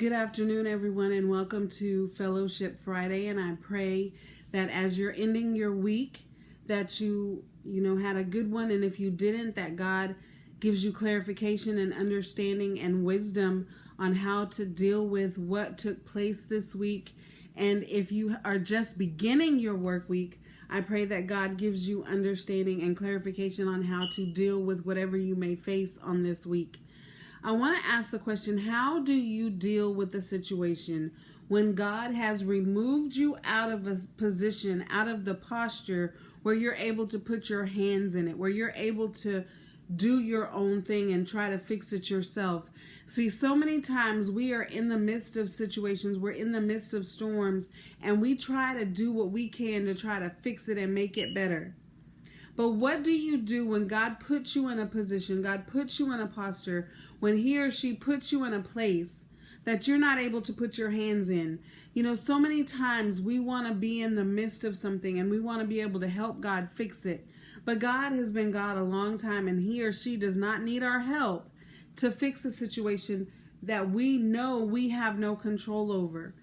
Good afternoon, everyone, and welcome to Fellowship Friday. And I pray that as you're ending your week, that you had a good one. And if you didn't, that God gives you clarification and understanding and wisdom on how to deal with what took place this week. And if you are just beginning your work week, I pray that God gives you understanding and clarification on how to deal with whatever you may face on this week. I want to ask the question, how do you deal with the situation when God has removed you out of a position, out of the posture where you're able to put your hands in it, where you're able to do your own thing and try to fix it yourself? See, so many times we are in the midst of situations, we're in the midst of storms, and we try to do what we can to try to fix it and make it better. But what do you do when God puts you in a position, God puts you in a posture, when he or she puts you in a place that you're not able to put your hands in? So many times we want to be in the midst of something and we want to be able to help God fix it. But God has been God a long time, and he or she does not need our help to fix a situation that we know we have no control over.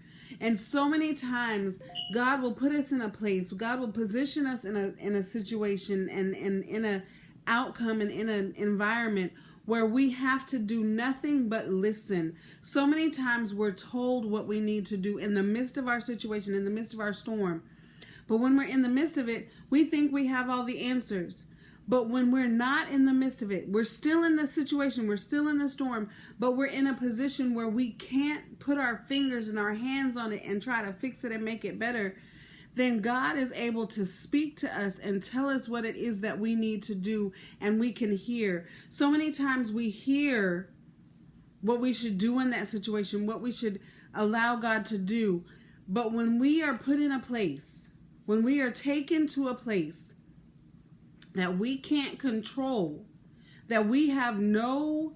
And so many times God will put us in a place, God will position us in a situation and in an outcome and in an environment where we have to do nothing but listen. So many times we're told what we need to do in the midst of our situation, in the midst of our storm. But when we're in the midst of it, we think we have all the answers. But when we're not in the midst of it, we're still in the situation, we're still in the storm, but we're in a position where we can't put our fingers and our hands on it and try to fix it and make it better, then God is able to speak to us and tell us what it is that we need to do, and we can hear. So many times we hear what we should do in that situation, what we should allow God to do. But when we are put in a place, when we are taken to a place that we can't control, that we have no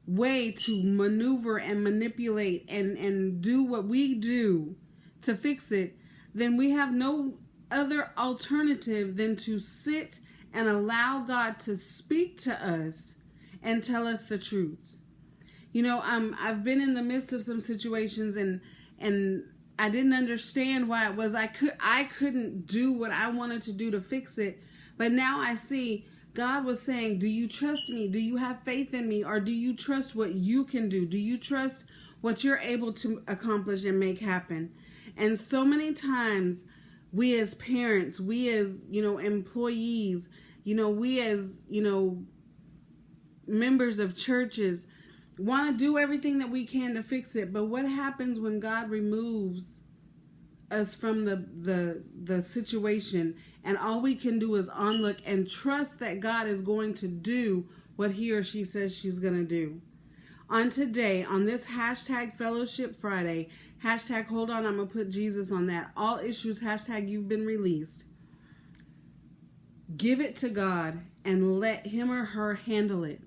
way to maneuver and manipulate and do what we do to fix it, then we have no other alternative than to sit and allow God to speak to us and tell us the truth. I've been in the midst of some situations and I didn't understand why it was I couldn't do what I wanted to do to fix it. But now I see God was saying, do you trust me? Do you have faith in me? Or do you trust what you can do? Do you trust what you're able to accomplish and make happen? And so many times we as parents, we as, employees, we as, members of churches want to do everything that we can to fix it. But what happens when God removes us from the situation, and all we can do is onlook and trust that God is going to do what he or she says she's going to do? On today, on this hashtag Fellowship Friday, hashtag hold on, I'm going to put Jesus on that, all issues, hashtag you've been released. Give it to God and let him or her handle it.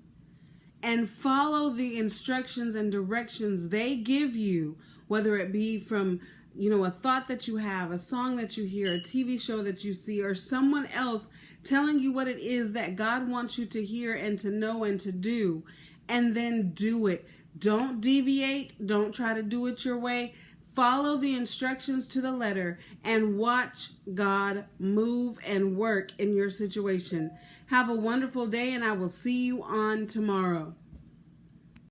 And follow the instructions and directions they give you, whether it be from a thought that you have, a song that you hear, a TV show that you see, or someone else telling you what it is that God wants you to hear and to know and to do, and then do it. Don't deviate. Don't try to do it your way. Follow the instructions to the letter and watch God move and work in your situation. Have a wonderful day, and I will see you on tomorrow.